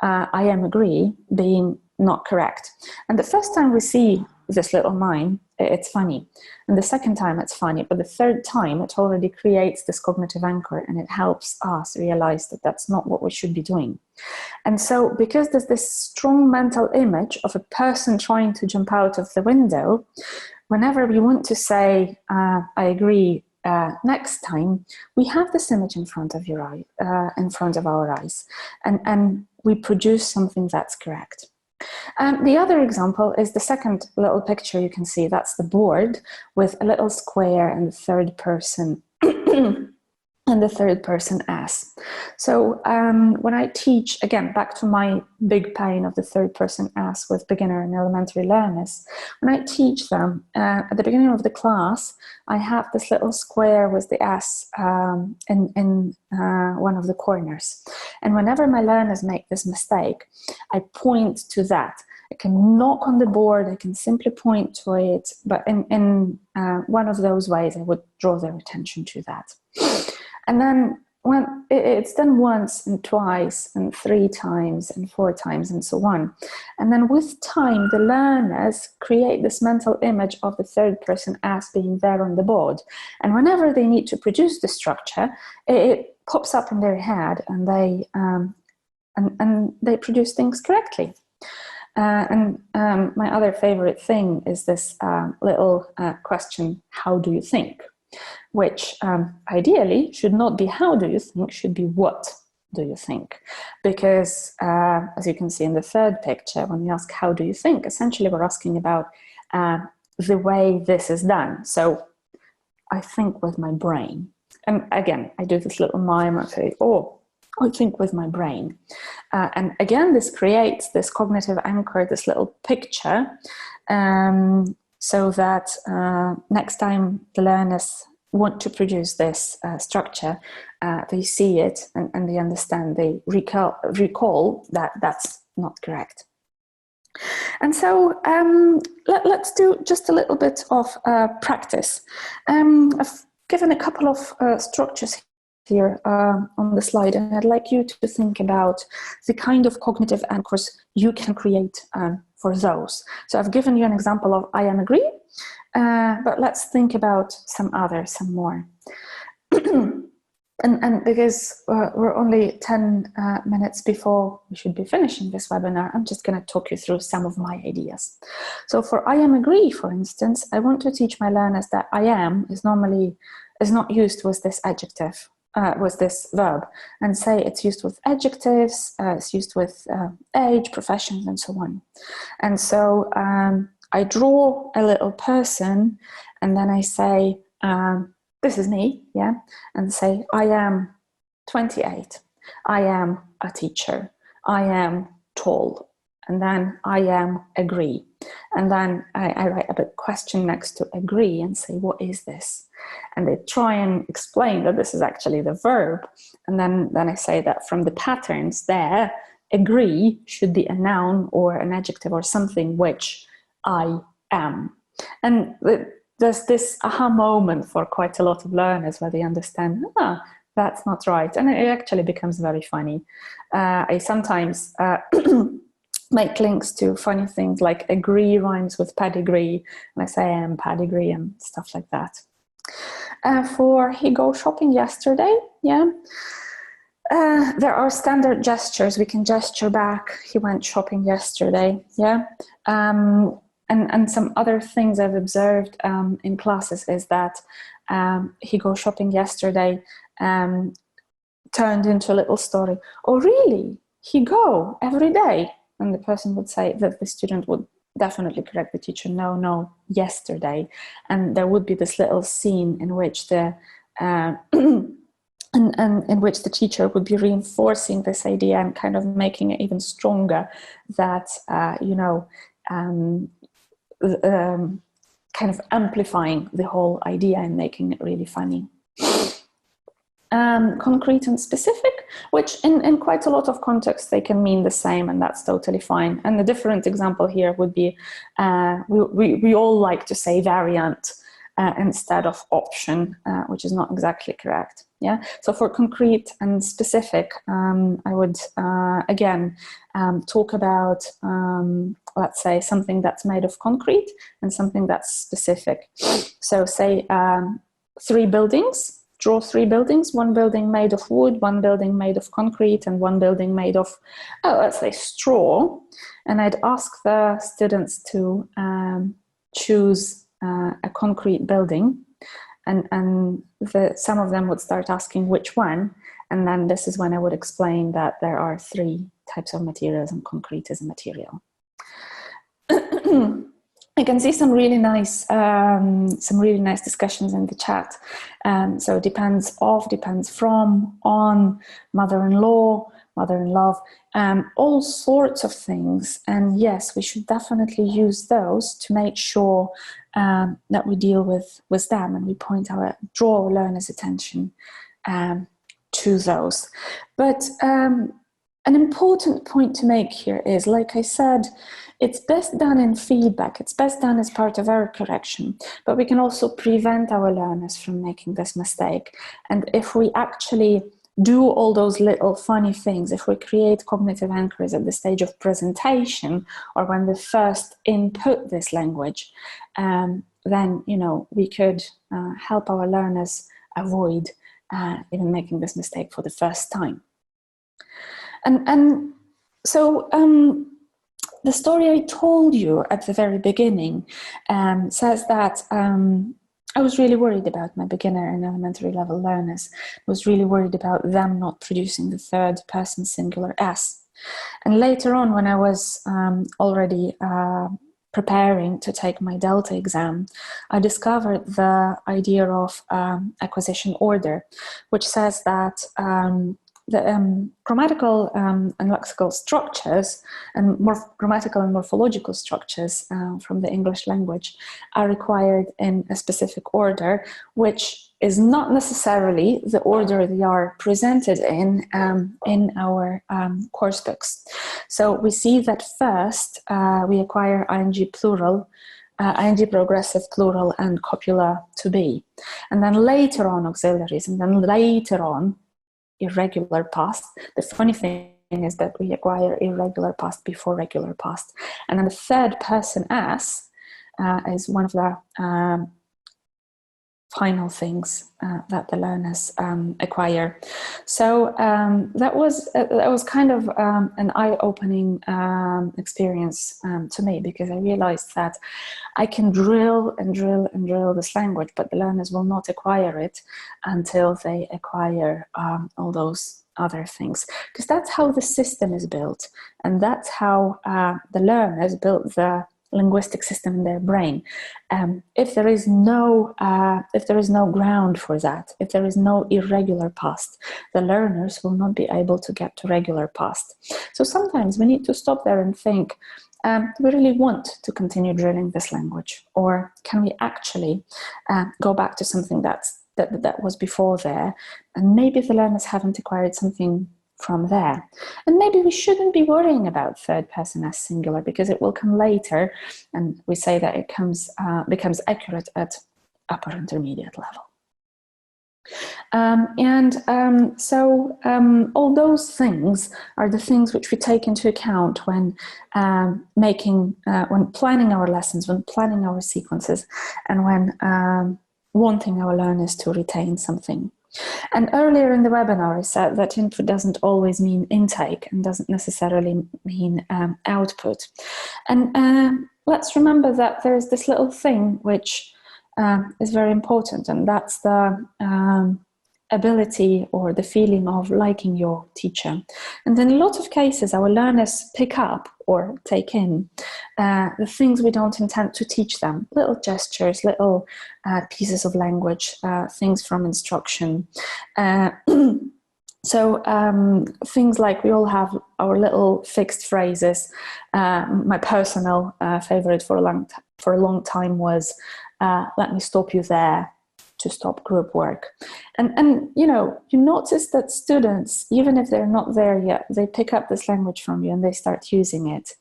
I am agree being not correct. And the first time we see this little mime, it's funny. And the second time it's funny, but the third time it already creates this cognitive anchor, and it helps us realize that that's not what we should be doing. And so because there's this strong mental image of a person trying to jump out of the window, whenever we want to say, I agree, next time, we have this image in front of your eye, in front of our eyes, and we produce something that's correct. The other example is the second little picture you can see. That's the board with a little square and the third person and the third person as. So when I teach, again, back to my big pain of the third person as with beginner and elementary learners, when I teach them at the beginning of the class, I have this little square with the as in one of the corners. And whenever my learners make this mistake, I point to that. I can knock on the board, I can simply point to it, but in one of those ways, I would draw their attention to that. And then when it's done once and twice and 3 times and 4 times and so on. And then with time, the learners create this mental image of the third person as being there on the board. And whenever they need to produce the structure, it pops up in their head, and they produce things correctly. My other favorite thing is this little question, how do you think? Which ideally should not be how do you think, should be what do you think? Because as you can see in the third picture, when we ask how do you think, essentially we're asking about the way this is done. So I think with my brain. And again, I do this little mime, I say, oh, I think with my brain. And again, this creates this cognitive anchor, this little picture, so that next time the learners want to produce this structure, they see it and they understand, they recall that that's not correct. And so let's do just a little bit of practice. I've given a couple of structures here on the slide, and I'd like you to think about the kind of cognitive anchors you can create for those. So I've given you an example of I am agree, but let's think about some more. And because we're only 10 minutes before we should be finishing this webinar, I'm just going to talk you through some of my ideas. So for I am agree, for instance, I want to teach my learners that I am is not used with this adjective, with this verb, and say it's used with adjectives, it's used with age, professions, and so on. And so I draw a little person, and then I say, this is me, yeah, and say, I am 28, I am a teacher, I am tall, and then I am agree. And then I write a big question next to agree and say, what is this? And they try and explain that this is actually the verb. And then I say that from the patterns there, agree should be a noun or an adjective or something which I am. And there's this aha moment for quite a lot of learners where they understand, that's not right. And it actually becomes very funny. I sometimes make links to funny things like agree rhymes with pedigree, and I say I am pedigree and stuff like that. For he go shopping yesterday, yeah. There are standard gestures. We can gesture back, he went shopping yesterday, yeah. And some other things I've observed in classes is that he go shopping yesterday turned into a little story. Oh, really? He go every day? And the person would say that the student would definitely correct the teacher, no, yesterday. And there would be this little scene in which the and in which the teacher would be reinforcing this idea and kind of making it even stronger that, kind of amplifying the whole idea and making it really funny. Concrete and specific, which in quite a lot of contexts they can mean the same, and that's totally fine. And the different example here would be, we all like to say variant instead of option, which is not exactly correct. Yeah. So for concrete and specific, I would again talk about, let's say, something that's made of concrete and something that's specific. So say 3 buildings. Draw 3 buildings, 1 building made of wood, 1 building made of concrete, and 1 building made of, let's say, straw. And I'd ask the students to choose a concrete building, and some of them would start asking which one. And then this is when I would explain that there are 3 types of materials and concrete is a material. I can see some really nice discussions in the chat. So depends of, depends from, on, mother-in-law, mother-in-love, all sorts of things. And yes, we should definitely use those to make sure that we deal with them, and we draw our learners' attention to those. But an important point to make here is, like I said, it's best done in feedback. It's best done as part of error correction, but we can also prevent our learners from making this mistake. And if we actually do all those little funny things, if we create cognitive anchors at the stage of presentation or when they first input this language, then, we could help our learners avoid even making this mistake for the first time. And so the story I told you at the very beginning says that I was really worried about my beginner and elementary level learners. I was really worried about them not producing the 3rd person singular S. And later on, when I was already preparing to take my Delta exam, I discovered the idea of acquisition order, which says that the grammatical and lexical structures and grammatical and morphological structures from the English language are required in a specific order, which is not necessarily the order they are presented in our course books. So we see that first we acquire ing plural, ing progressive plural, and copula to be, and then later on auxiliaries, and then later on irregular past. The funny thing is that we acquire irregular past before regular past. And then the 3rd person S is one of the final things that the learners acquire. So that was kind of an eye-opening experience to me, because I realized that I can drill and drill and drill this language, but the learners will not acquire it until they acquire all those other things, because that's how the system is built, and that's how the learners built the linguistic system in their brain. If there is no ground for that, if there is no irregular past, the learners will not be able to get to regular past. So sometimes we need to stop there and think, do we really want to continue drilling this language, or can we actually go back to something that was before there, and maybe the learners haven't acquired something from there. And maybe we shouldn't be worrying about 3rd person as singular, because it will come later, and we say that it becomes accurate at upper intermediate level. All those things are the things which we take into account when when planning our lessons, when planning our sequences, and when wanting our learners to retain something. And earlier in the webinar, I said that input doesn't always mean intake and doesn't necessarily mean output. And let's remember that there's this little thing which is very important, and that's the ability or the feeling of liking your teacher. And in a lot of cases, our learners pick up or take in the things we don't intend to teach them, little gestures, little pieces of language, things from instruction. Things like we all have our little fixed phrases. My personal favorite for a long time was, let me stop you there, to stop group work. And you notice that students, even if they're not there yet, they pick up this language from you and they start using it.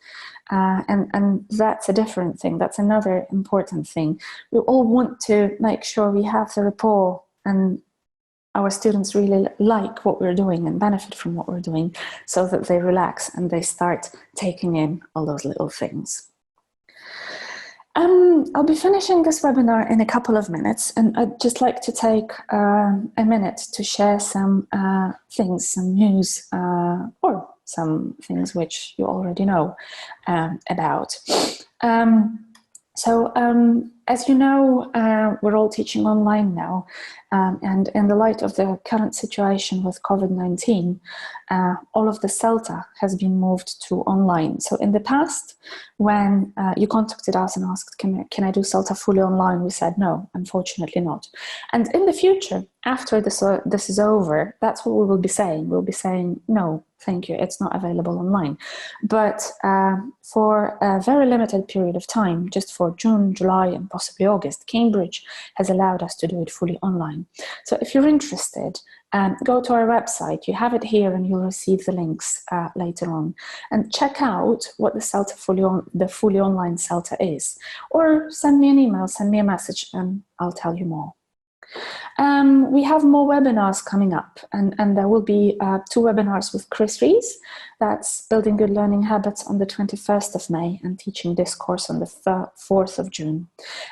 And that's a different thing. That's another important thing. We all want to make sure we have the rapport and our students really like what we're doing and benefit from what we're doing, so that they relax and they start taking in all those little things. I'll be finishing this webinar in a couple of minutes, and I'd just like to take a minute to share some things, some news, or some things which you already know about. As you know, we're all teaching online now, and in the light of the current situation with COVID-19, all of the Celta has been moved to online. So in the past, when you contacted us and asked, can I do Celta fully online? We said, no, unfortunately not. And in the future, after this is over, that's what we will be saying. We'll be saying, no, thank you, it's not available online. But for a very limited period of time, just for June, July, and possibly August, Cambridge has allowed us to do it fully online. So if you're interested, go to our website. You have it here, and you'll receive the links later on. And check out what the Celta fully online Celta is. Or send me an email, send me a message, and I'll tell you more. We have more webinars coming up, and there will be 2 webinars with Chris Rees. That's Building Good Learning Habits on the 21st of May and Teaching Discourse on the 4th of June.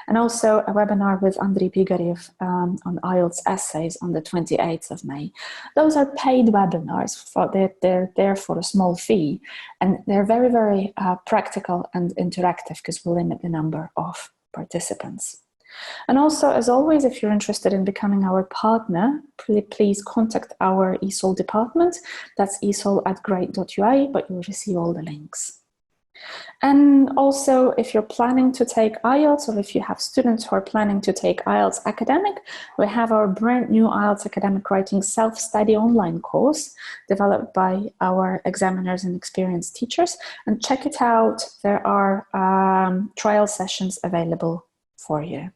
And also a webinar with Andriy Pigarev on Ielts essays on the 28th of May. Those are paid webinars. They're there for a small fee, and they're very, very practical and interactive, because we limit the number of participants. And also, as always, if you're interested in becoming our partner, please contact our ESOL department. That's esol@great.ua, but you'll receive all the links. And also, if you're planning to take IELTS, or if you have students who are planning to take IELTS Academic, we have our brand new IELTS Academic Writing Self-Study online course developed by our examiners and experienced teachers. And check it out. There are trial sessions available for you.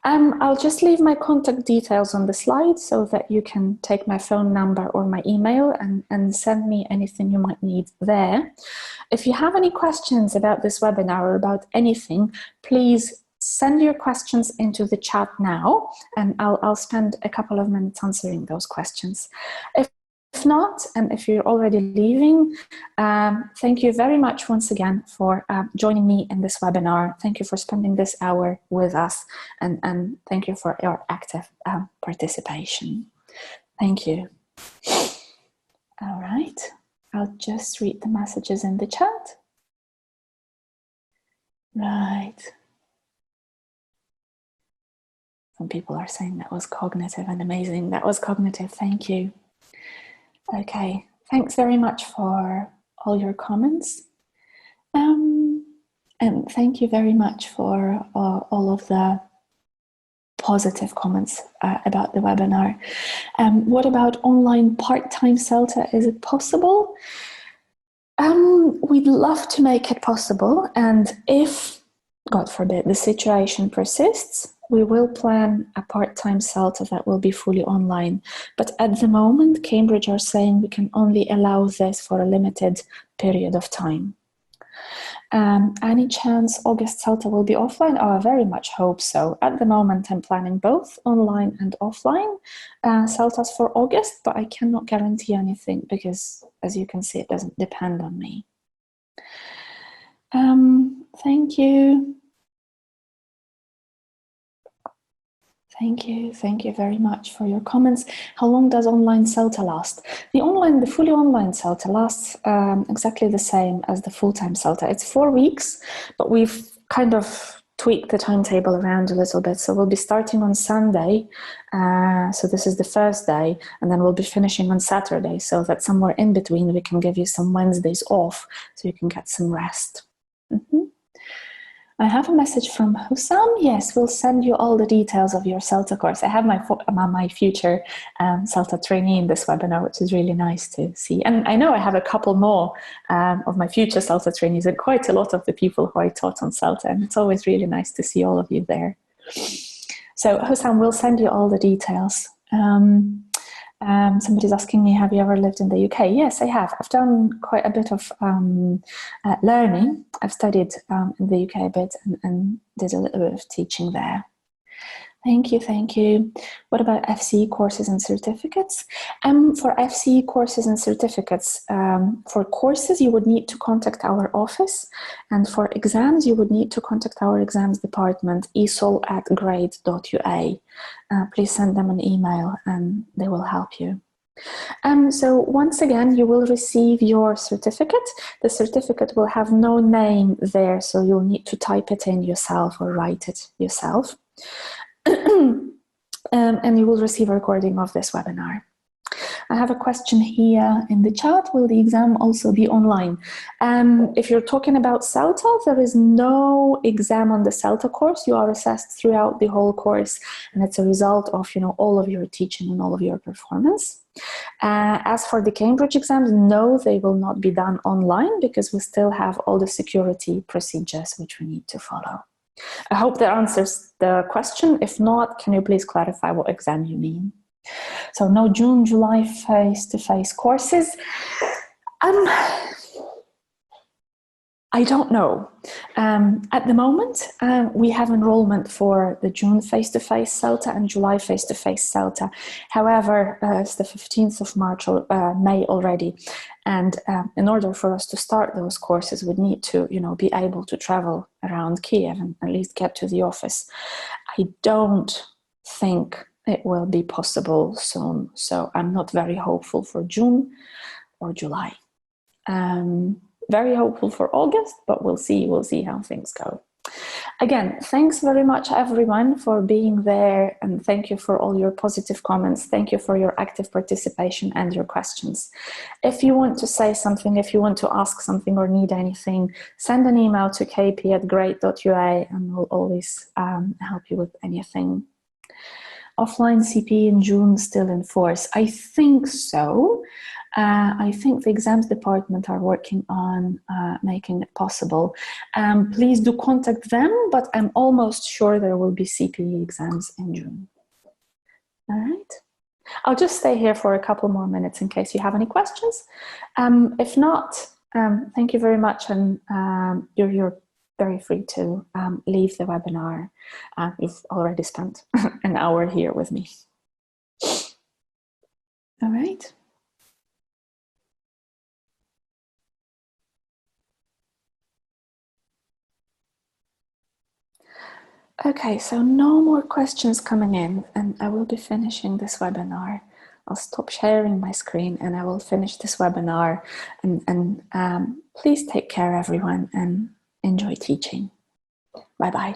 I'll just leave my contact details on the slide so that you can take my phone number or my email and send me anything you might need there. If you have any questions about this webinar or about anything, please send your questions into the chat now, and I'll spend a couple of minutes answering those questions. If not, and if you're already leaving, thank you very much once again for joining me in this webinar. Thank you for spending this hour with us, and thank you for your active participation. Thank you. All right, I'll just read the messages in the chat. Right. Some people are saying that was cognitive and amazing. That was cognitive, thank you. Okay, thanks very much for all your comments. And thank you very much for all of the positive comments about the webinar. What about online part-time Celta? Is it possible? We'd love to make it possible. And if, God forbid, the situation persists, we will plan a part-time Celta that will be fully online. But at the moment, Cambridge are saying we can only allow this for a limited period of time. Any chance August Celta will be offline? Oh, I very much hope so. At the moment, I'm planning both online and offline Celtas for August, but I cannot guarantee anything because, as you can see, it doesn't depend on me. Thank you. Thank you very much for your comments. How long does online Celta last? The fully online Celta lasts exactly the same as the full-time Celta. It's 4 weeks, but we've kind of tweaked the timetable around a little bit. So we'll be starting on Sunday. So this is the first day, and then we'll be finishing on Saturday, so that somewhere in between we can give you some Wednesdays off so you can get some rest. I have a message from Hussam. Yes, we'll send you all the details of your Celta course. I have my future Celta trainee in this webinar, which is really nice to see. And I know I have a couple more of my future Celta trainees and quite a lot of the people who I taught on Celta. And it's always really nice to see all of you there. So Hussam, we'll send you all the details. Somebody's asking me, have you ever lived in the UK? Yes, I have. I've done quite a bit of learning. I've studied in the UK a bit and did a little bit of teaching there. Thank you. What about FCE courses and certificates? For FCE courses and certificates, for courses, you would need to contact our office. And for exams, you would need to contact our exams department, esol@grade.ua. Please send them an email and they will help you. So once again, you will receive your certificate. The certificate will have no name there, so you'll need to type it in yourself or write it yourself. And you will receive a recording of this webinar. I have a question here in the chat. Will the exam also be online? If you're talking about Celta, there is no exam on the Celta course. You are assessed throughout the whole course, and it's a result of all of your teaching and all of your performance. As for the Cambridge exams, no, they will not be done online because we still have all the security procedures which we need to follow. I hope that answers the question. If not, can you please clarify what exam you mean? So no June, July face-to-face courses. I don't know. At the moment, we have enrollment for the June face-to-face Celta and July face-to-face Celta. However, it's the 15th of March or May already. And in order for us to start those courses, we'd need to, be able to travel around Kiev and at least get to the office. I don't think it will be possible soon. So I'm not very hopeful for June or July. Very hopeful for August, but we'll see how things go. Again, thanks very much everyone for being there, and thank you for all your positive comments. Thank you for your active participation and your questions. If you want to say something, if you want to ask something or need anything, send an email to kp@grade.ua and we'll always help you with anything. Offline CP in June still in force? I think so. I think the exams department are working on making it possible. Please do contact them, but I'm almost sure there will be CPE exams in June. All right. I'll just stay here for a couple more minutes in case you have any questions. If not, thank you very much, and you're very free to leave the webinar. You've already spent an hour here with me. All right. Okay, so no more questions coming in, and I will be finishing this webinar. I'll stop sharing my screen and I will finish this webinar. And please take care, everyone, and enjoy teaching. Bye-bye.